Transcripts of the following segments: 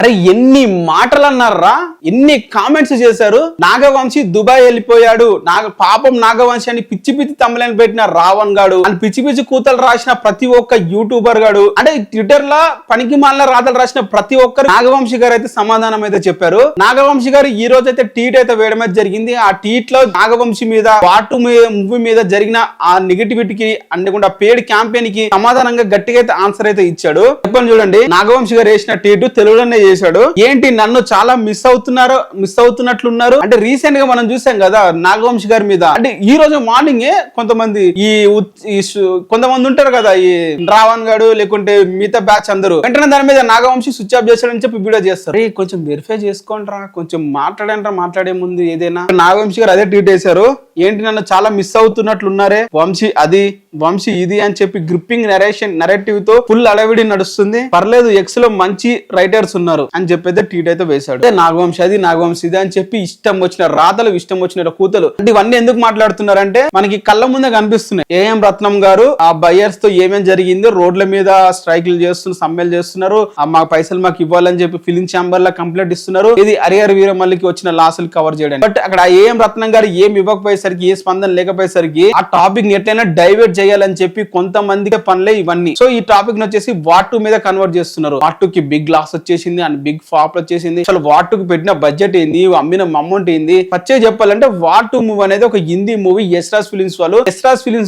అరే ఎన్ని మాటలు అన్నారా, ఎన్ని కామెంట్స్ చేశారు. నాగవంశీ దుబాయ్ వెళ్ళిపోయాడు, పాపం నాగవంశీ అని పిచ్చి పిచ్చి తమ్ములని పెట్టిన రావణ్ గాడు అని పిచ్చి పిచ్చి కూతలు రాసిన ప్రతి ఒక్క యూట్యూబర్ గాడు, అంటే ట్విట్టర్ లా పనికి మాలిన రాతలు రాసిన ప్రతి ఒక్కరు నాగవంశీ గారు అయితే సమాధానం అయితే చెప్పారు. నాగవంశీ గారు ఈ రోజు అయితే ట్వీట్ అయితే వేయడం అయితే జరిగింది. ఆ ట్వీట్ లో నాగవంశీ మీద వాటు మూవీ మీద జరిగిన ఆ నెగటివిటీకి అండకుండా పేడ్ క్యాంపెయిన్ కి సమాధానంగా గట్టిగా అయితే ఆన్సర్ అయితే ఇచ్చాడు. చెప్పండి చూడండి, నాగవంశీ గారు వేసిన ట్వీట్ తెలుగులోనే చేశాడు. ఏంటి నన్ను చాలా మిస్ అవుతున్నట్లున్నారు అంటే రీసెంట్ గా మనం చూసాం కదా నాగవంశీ గారి మీద. అంటే ఈ రోజు మార్నింగ్ కొంతమంది కొంతమంది ఉంటారు కదా ఈ రావణ్ గాడు లేకుంటే మిగతా బ్యాచ్ అందరూ వెంటనే దాని మీద నాగవంశీ స్విచ్ ఆఫ్ చేశాడని చెప్పి వీడియో చేస్తారు. కొంచెం వెరిఫై చేసుకోండి రా, కొంచెం మాట్లాడే ముందు ఏదైనా. నాగవంశీ గారు అదే ట్వీట్ చేశారు, ఏంటి నన్ను చాలా మిస్ అవుతున్నట్లున్నారే, వంశీ అది వంశీ ఇది అని చెప్పి గ్రిప్పింగ్ నరేటివ్ తో ఫుల్ అడవిడి నడుస్తుంది, పర్లేదు ఎక్స్ లో మంచి రైటర్స్ ఉన్నారు అని చెప్పైతే ట్వీట్ అయితే వేశాడు. నాగవంశీ అది నాగవంశీ ఇది అని చెప్పి ఇష్టం వచ్చిన రాతలు ఇష్టం వచ్చిన కూతలు. అంటే ఇవన్నీ ఎందుకు మాట్లాడుతున్నారంటే మనకి కళ్ళ ముందే కనిపిస్తున్నాయి. ఏఎం రత్నం గారు ఆ బయర్స్ తో ఏమేం జరిగిందో రోడ్ల మీద స్ట్రైక్లు సమ్మెలు చేస్తున్నారు, మా పైసలు మాకు ఇవ్వాలని చెప్పి ఫిలిం ఛాంబర్ లా కంప్లైంట్ ఇస్తున్నారు, ఇది హరిహర వీరమల్లికి వచ్చిన లాసులు కవర్ చేయడానికి. బట్ అక్కడ ఏఎం రత్నం గారు ఏం ఇవ్వకపోయేసరికి, ఏ స్పందన లేకపోయేసరికి ఆ టాపిక్ ఎట్లయినా డైవర్ట్ చేయాలని చెప్పి కొంతమందికి పనులే ఇవన్నీ. సో ఈ టాపిక్ వచ్చేసి వార్ 2 మీద కన్వర్ట్ చేస్తున్నారు. వార్ 2 కి బిగ్ లాస్ వచ్చేసింది అండ్ బిగ్ ఫ్లాప్ వచ్చేసింది. అసలు వార్ 2 కి పెట్టిన బడ్జెట్ ఏంది, అమ్మిన అమౌంట్ ఏంది, పచ్చే చెప్పాలంటే వార్ 2 మూవీ అనేది ఒక హిందీ మూవీ. యశ్రాజ్ ఫిలిమ్స్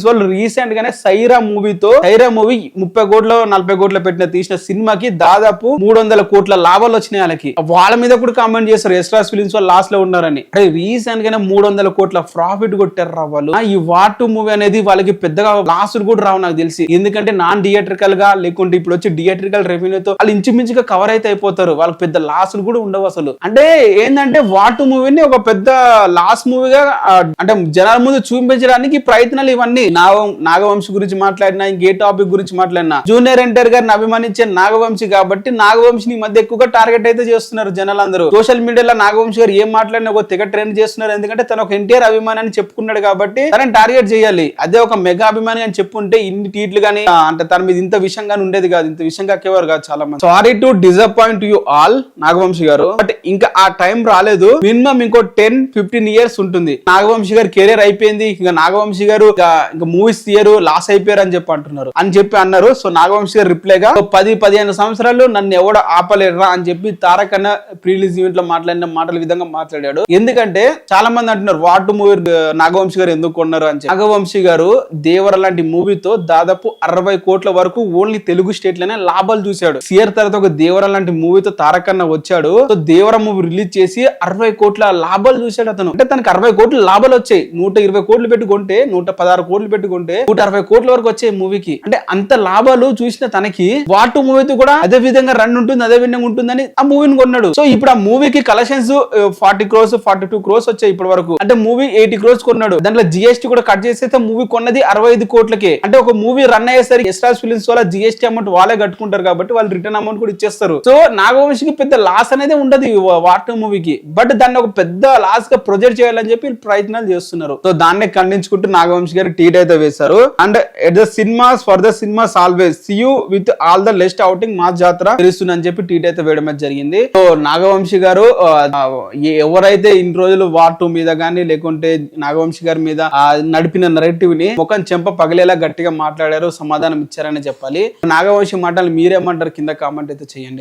వాళ్ళు రీసెంట్ గానే సైరా మూవీ 30 కోట్ల 40 కోట్ల తీసిన సినిమాకి దాదాపు 300 కోట్ల లాభాలు వచ్చినాయి వాళ్ళకి. వాళ్ళ మీద కూడా కామెంట్ చేస్తారు యశ్రాజ్ ఫిలిమ్స్ వాళ్ళు లాస్ లో ఉన్నారని. రీసెంట్ గానే 300 కోట్ల ప్రాఫిట్ కొట్టారు వాళ్ళు. ఈ వార్ 2 మూవీ అనేది వాళ్ళకి పెద్దగా లాసులు కూడా రావు నాకు తెలిసి, ఎందుకంటే నాన్ థియేట్రికల్ గా లేకుంటే ఇప్పుడు వచ్చి థియేట్రికల్ రెవెన్యూతో వాళ్ళు ఇంచుమించుగా కవర్ అయితే అయిపోతారు, వాళ్ళకి పెద్ద లాసులు కూడా ఉండవు అసలు. అంటే ఏంటంటే వార్ 2 మూవీని ఒక పెద్ద లాస్ మూవీగా అంటే జనాల ముందు చూపించడానికి ప్రయత్నాలు ఇవన్నీ. నాగవంశీ గురించి మాట్లాడినా, ఇంకే టాపిక్ గురించి మాట్లాడినా, జూనియర్ ఎన్టీఆర్ గారిని అభిమానించే నాగవంశీ కాబట్టి నాగవంశీని మధ్య ఎక్కువగా టార్గెట్ అయితే చేస్తున్నారు జనాలందరూ. సోషల్ మీడియాలో నాగవంశీ గారు ఏం మాట్లాడినా ఒక తెగ ట్రెండ్ చేస్తున్నారు, ఎందుకంటే తను ఒక ఎన్టీఆర్ అభిమానాన్ని చెప్పుకున్నాడు కాబట్టి తనని టార్గెట్ చేయాలి. అదే ఒక మెగా అభిమాని అని చెప్పుంటే ఇన్ని ట్వీట్లు గానీ అంటే తన మీద ఇంత విషయంగానే ఉండేది కాదు, ఇంత విషయంగా కేవర్ కాదు చాలా మంది. Sorry to disappoint you all Nagavamsi గారు, బట్ ఇంకా ఆ టైం రాలేదు. మినిమం ఇంకో 10-15 ఇయర్స్ ఉంటుంది. నాగవంశీ గారు కెరీర్ అయిపోయింది, ఇంకా నాగవంశీ గారు ఇంకా మూవీస్ తీయరు, లాస్ అయిపోయారు అని చెప్పి అన్నారు. సో నాగవంశీ గారు రిప్లైగా 10-15 సంవత్సరాలు నన్ను ఎవడ ఆపలేరా అని చెప్పి తారక్ అన్న ప్రీ రిలీజ్ ఈవెంట్ లో మాట్లాడిన మాటల విధంగా మాట్లాడాడు. ఎందుకంటే చాలా మంది అంటున్నారు వార్ 2 మూవీ నాగవంశీ గారు ఎందుకు కొన్నారు అని. నాగవంశీ గారు దేవర లాంటి మూవీతో దాదాపు 60 కోట్ల వరకు ఓన్లీ తెలుగు స్టేట్ లోనే లాభాలు చూశాడు. సిఆర్ తర్వాత ఒక దేవర లాంటి మూవీతో తారక్ అన్న వచ్చాడు. సో దేవర మూవీ రిలీజ్ చేసి 60 కోట్ల లాభాలు చూశాడు అతను. అంటే తనకి 60 కోట్ల లాభాలు వచ్చాయి. 120 కోట్లు పెట్టుకుంటే 116 కోట్లు పెట్టుకుంటే 160 కోట్ల వరకు వచ్చాయి మూవీకి. అంటే అంత లాభాలు చూసిన తనకి వార్ 2 మూవీతో కూడా అదే విధంగా రన్ ఉంటుంది, అదే విధంగా ఉంటుందని ఆ మూవీని కొన్నాడు. సో ఇప్పుడు ఆ మూవీకి కలెక్షన్స్ 40 crores 42 crores వచ్చాయి ఇప్పటి వరకు. అంటే మూవీ 80 crores కొన్నాడు. దాంట్లో జిఎస్టీ కూడా కట్ చేసేస్తే మూవీ కొన్నది 65 కోట్లకే. అంటే ఒక మూవీ రన్ అయ్యేసరికి యశ్రాజ్ ఫిలిమ్స్ వాళ్ళ జిఎస్టీ అమౌంట్ వాళ్ళే కట్టుకుంటారు కాబట్టి వాళ్ళు రిటర్న్ అమౌంట్ కూడా ఇచ్చేస్తారు. సో నాగవంశీకి పెద్ద లాస్ అనేది ఉండదు వార్ 2 మూవీకి, బట్ దాన్ని ఒక పెద్ద లాస్ గా ప్రొజెక్ట్ చేయాలని చెప్పి ప్రయత్నాలు చేస్తున్నారు. సో దాన్ని ఖండించుకుంటూ నాగవంశీ గారు ట్వీట్ అయితే వేశారు. And at the cinemas for the cinemas always see you with all the latest outing మా జాతర తెలుస్తుంది అని చెప్పి ట్వీట్ అయితే వేయడం జరిగింది. సో నాగవంశీ గారు ఎవరైతే ఇన్ని రోజులు వార్ 2 మీద గానీ లేకుంటే నాగవంశీ గారి మీద నడిపిన నరేటివ్ ని ముఖం చెంప పగిలేలా గట్టిగా మాట్లాడారు, సమాధానం ఇచ్చారని చెప్పాలి. నాగవంశీ మాటలు మీరేమంటారు కింద కామెంట్ అయితే చేయండి.